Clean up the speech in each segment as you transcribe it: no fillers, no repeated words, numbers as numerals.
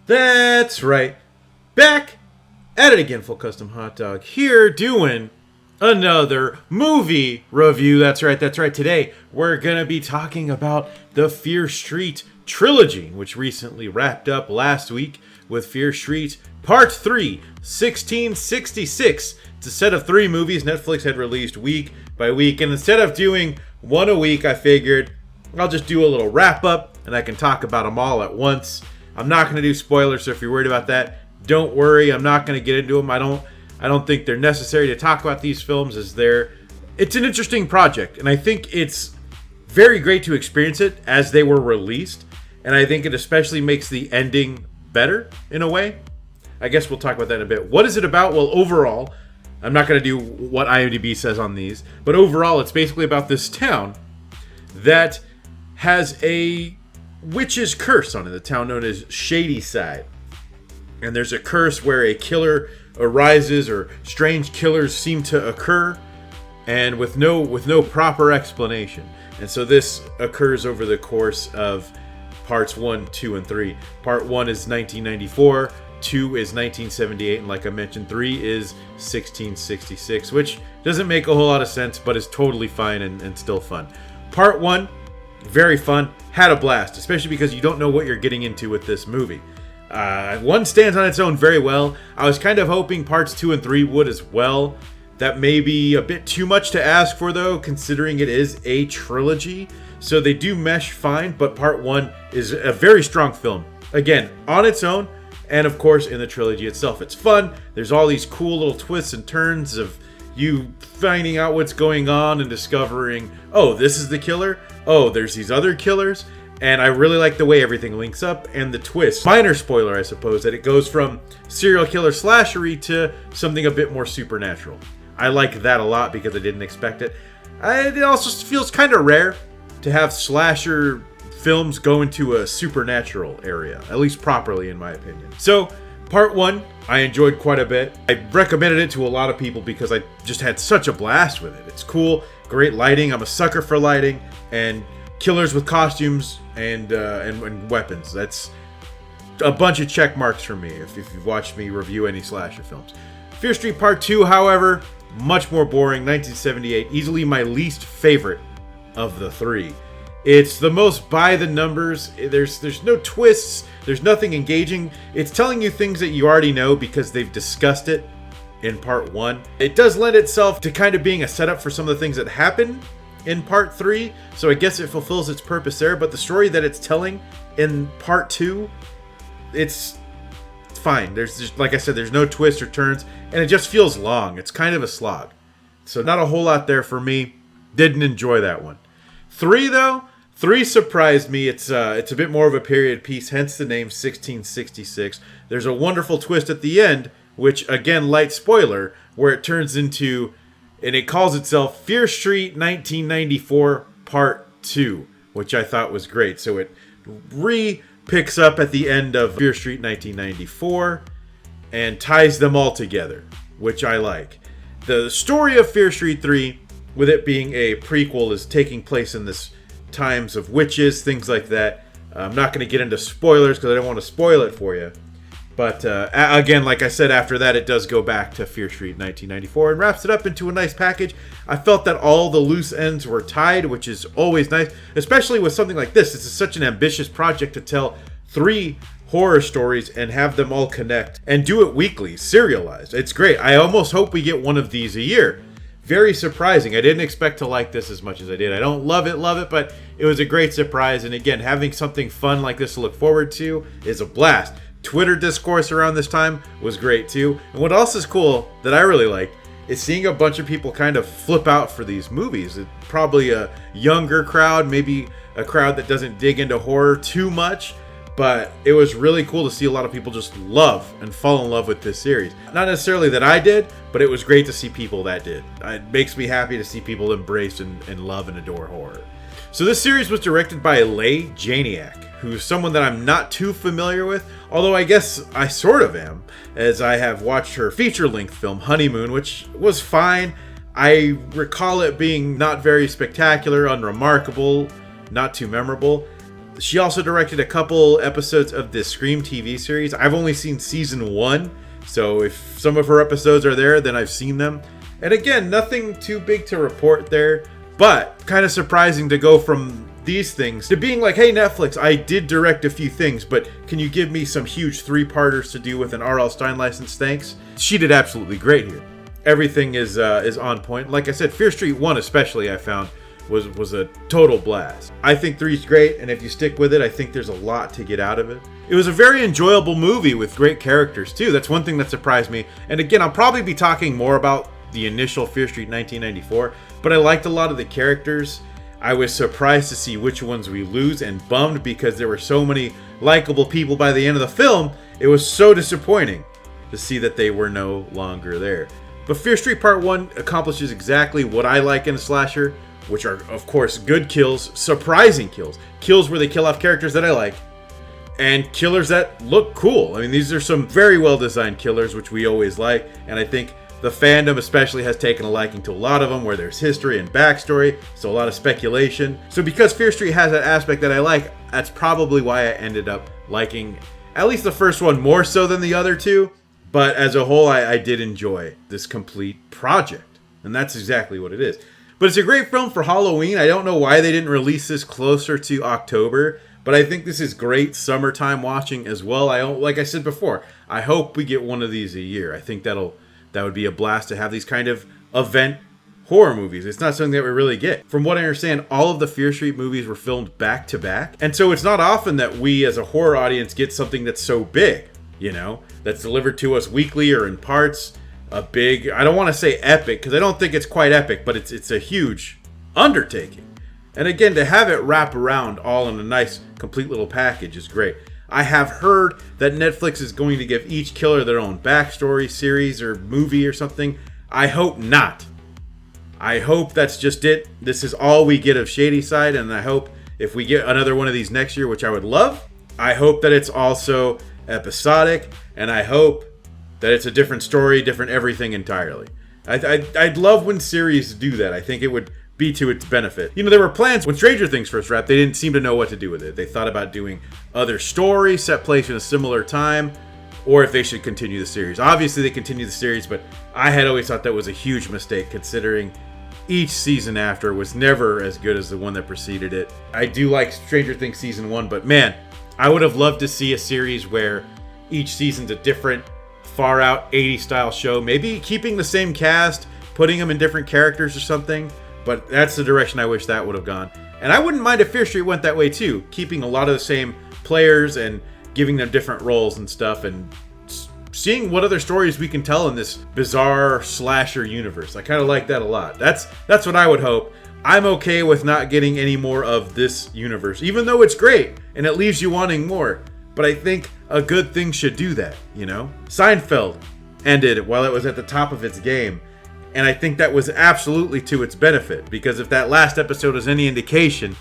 That's right. Back at it again, Full Custom Hot Dog here doing another movie review. That's right. Today we're going to be talking about the Fear Street trilogy, which recently wrapped up last week with Fear Street Part 3, 1666. It's a set of 3 movies Netflix had released week by week. And instead of doing one a week, I figured I'll just do a little wrap up and I can talk about them all at once. I'm not going to do spoilers, so if you're worried about that, don't worry. I'm not going to get into them. I don't think they're necessary to talk about these films as it's an interesting project, and I think it's very great to experience it as they were released, and I think it especially makes the ending better in a way. I guess we'll talk about that in a bit. What is it about? Well, overall, I'm not going to do what IMDb says on these, but overall, it's basically about this town that has a witch's curse on it, the town known as Shadyside. And there's a curse where a killer arises, or strange killers seem to occur, and with no proper explanation. And so this occurs over the course of parts 1, 2, and 3. Part 1 is 1994, 2 is 1978, and like I mentioned, 3 is 1666, which doesn't make a whole lot of sense, but is totally fine and still fun. Part 1, very fun, had a blast, especially because you don't know what you're getting into with this movie. 1 stands on its own very well. I was kind of hoping parts 2 and 3 would as well. That may be a bit too much to ask for, though, considering it is a trilogy. So they do mesh fine, but part 1 is a very strong film. Again, on its own, and of course in the trilogy itself. It's fun. There's all these cool little twists and turns of you finding out what's going on and discovering, oh, this is the killer. Oh, there's these other killers. And I really like the way everything links up and the twist. Minor spoiler, I suppose, that it goes from serial killer slashery to something a bit more supernatural. I like that a lot because I didn't expect it. It also feels kind of rare to have slasher films go into a supernatural area, at least properly in my opinion. So, part 1, I enjoyed quite a bit. I recommended it to a lot of people because I just had such a blast with it. It's cool, great lighting. I'm a sucker for lighting, and killers with costumes and weapons. That's a bunch of check marks for me if you've watched me review any slasher films. Fear Street Part 2, however, much more boring. 1978, easily my least favorite of the 3. It's the most by the numbers. There's no twists. There's nothing engaging. It's telling you things that you already know because they've discussed it in part 1. It does lend itself to kind of being a setup for some of the things that happen in part 3, so I guess it fulfills its purpose there. But the story that it's telling in part 2, it's fine. There's just, like I said, there's no twists or turns, and it just feels long. It's kind of a slog. So not a whole lot there for me. Didn't enjoy that one. 3 though, 3 surprised me. It's a bit more of a period piece, hence the name 1666. There's a wonderful twist at the end, which again, light spoiler, where it turns into, and it calls itself Fear Street 1994 Part 2, which I thought was great. So it picks up at the end of Fear Street 1994 and ties them all together, which I like. The story of Fear Street 3, with it being a prequel, is taking place in this times of witches, things like that. I'm not going to get into spoilers because I don't want to spoil it for you. But again, like I said, after that, it does go back to Fear Street 1994 and wraps it up into a nice package. I felt that all the loose ends were tied, which is always nice, especially with something like this. This is such an ambitious project to tell 3 horror stories and have them all connect and do it weekly, serialized. It's great. I almost hope we get one of these a year. Very surprising. I didn't expect to like this as much as I did. I don't love it, but it was a great surprise. And again, having something fun like this to look forward to is a blast. Twitter discourse around this time was great too. And what else is cool that I really like is seeing a bunch of people kind of flip out for these movies. It's probably a younger crowd, maybe a crowd that doesn't dig into horror too much. But it was really cool to see a lot of people just love and fall in love with this series. Not necessarily that I did, but it was great to see people that did. It makes me happy to see people embrace and love and adore horror. So this series was directed by Leigh Janiak, who's someone that I'm not too familiar with, although I guess I sort of am, as I have watched her feature-length film Honeymoon, which was fine. I recall it being not very spectacular, unremarkable, not too memorable. She also directed a couple episodes of the Scream TV series. I've only seen season 1, so if some of her episodes are there, then I've seen them. And again, nothing too big to report there, but kind of surprising to go from these things to being like, hey Netflix, I did direct a few things, but can you give me some huge 3-parters to do with an R.L. Stine license? Thanks. She did absolutely great here. Everything is on point. Like I said, Fear Street 1 especially I found was a total blast. I think 3 is great, and if you stick with it, I think there's a lot to get out of it. It was a very enjoyable movie with great characters too. That's one thing that surprised me. And again, I'll probably be talking more about the initial Fear Street 1994, but I liked a lot of the characters. I was surprised to see which ones we lose and bummed because there were so many likable people by the end of the film. It was so disappointing to see that they were no longer there. But Fear Street Part 1 accomplishes exactly what I like in a slasher, which are, of course, good kills, surprising kills, kills where they kill off characters that I like, and killers that look cool. I mean, these are some very well-designed killers, which we always like, and I think the fandom especially has taken a liking to a lot of them where there's history and backstory, so a lot of speculation. So because Fear Street has that aspect that I like, that's probably why I ended up liking at least the first one more so than the other two. But as a whole, I did enjoy this complete project, and that's exactly what it is. But it's a great film for Halloween. I don't know why they didn't release this closer to October, but I think this is great summertime watching as well. Like I said before, I hope we get one of these a year. I think that would be a blast to have these kind of event horror movies. It's not something that we really get. From what I understand, all of the Fear Street movies were filmed back to back. And so it's not often that we as a horror audience get something that's so big, that's delivered to us weekly or in parts. A big, I don't want to say epic, because I don't think it's quite epic, but it's a huge undertaking. And again, to have it wrap around all in a nice, complete little package is great. I have heard that Netflix is going to give each killer their own backstory, series, or movie or something. I hope not. I hope that's just it. This is all we get of Shadyside, and I hope if we get another one of these next year, which I would love, I hope that it's also episodic, and I hope that it's a different story, different everything entirely. I'd love when series do that. I think it would be to its benefit. There were plans when Stranger Things first wrapped. They didn't seem to know what to do with it. They thought about doing other stories set place in a similar time, or if they should continue the series. Obviously, they continue the series, but I had always thought that was a huge mistake considering each season after was never as good as the one that preceded it. I do like Stranger Things Season 1, but man, I would have loved to see a series where each season's a different, far-out 80s style show. Maybe keeping the same cast, putting them in different characters or something. But that's the direction I wish that would have gone. And I wouldn't mind if Fear Street went that way too, keeping a lot of the same players and giving them different roles and stuff, and seeing what other stories we can tell in this bizarre slasher universe. I kind of like that a lot. That's what I would hope. I'm okay with not getting any more of this universe, even though it's great and it leaves you wanting more. But I think a good thing should do that, Seinfeld ended while it was at the top of its game. And I think that was absolutely to its benefit, because if that last episode is any indication,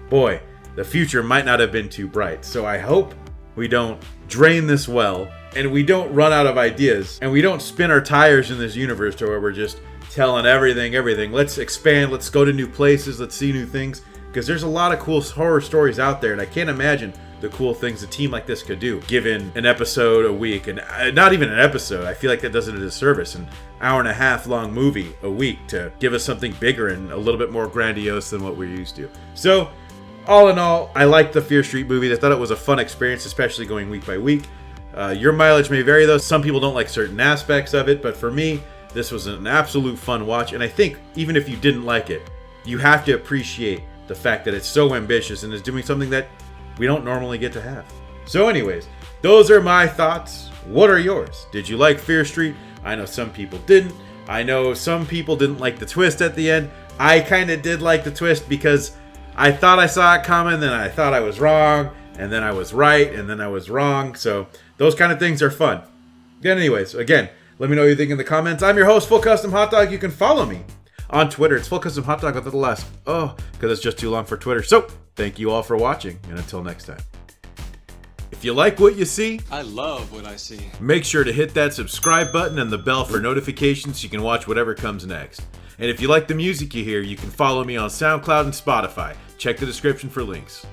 boy, the future might not have been too bright. So I hope we don't drain this well, and we don't run out of ideas, and we don't spin our tires in this universe to where we're just telling everything. Let's expand, let's go to new places, let's see new things, because there's a lot of cool horror stories out there, and I can't imagine the cool things a team like this could do, given an episode a week, and not even an episode. I feel like that does it a disservice. An hour and a half long movie a week to give us something bigger and a little bit more grandiose than what we're used to. So, all in all, I liked the Fear Street movie. I thought it was a fun experience, especially going week by week. Your mileage may vary though. Some people don't like certain aspects of it, but for me, this was an absolute fun watch. And I think even if you didn't like it, you have to appreciate the fact that it's so ambitious and is doing something that we don't normally get to have. So anyways, those are my thoughts. What are yours? Did you like Fear Street? I know some people didn't. I know some people didn't like the twist at the end. I kind of did like the twist because I thought I saw it coming, then I thought I was wrong, and then I was right, and then I was wrong. So those kind of things are fun. Anyways, again, let me know what you think in the comments. I'm your host, Full Custom Hot Dog. You can follow me on Twitter. It's Full Custom Hot Dog without the last. Because it's just too long for Twitter. So thank you all for watching, and until next time. If you like what you see, I love what I see. Make sure to hit that subscribe button and the bell for notifications so you can watch whatever comes next. And if you like the music you hear, you can follow me on SoundCloud and Spotify. Check the description for links.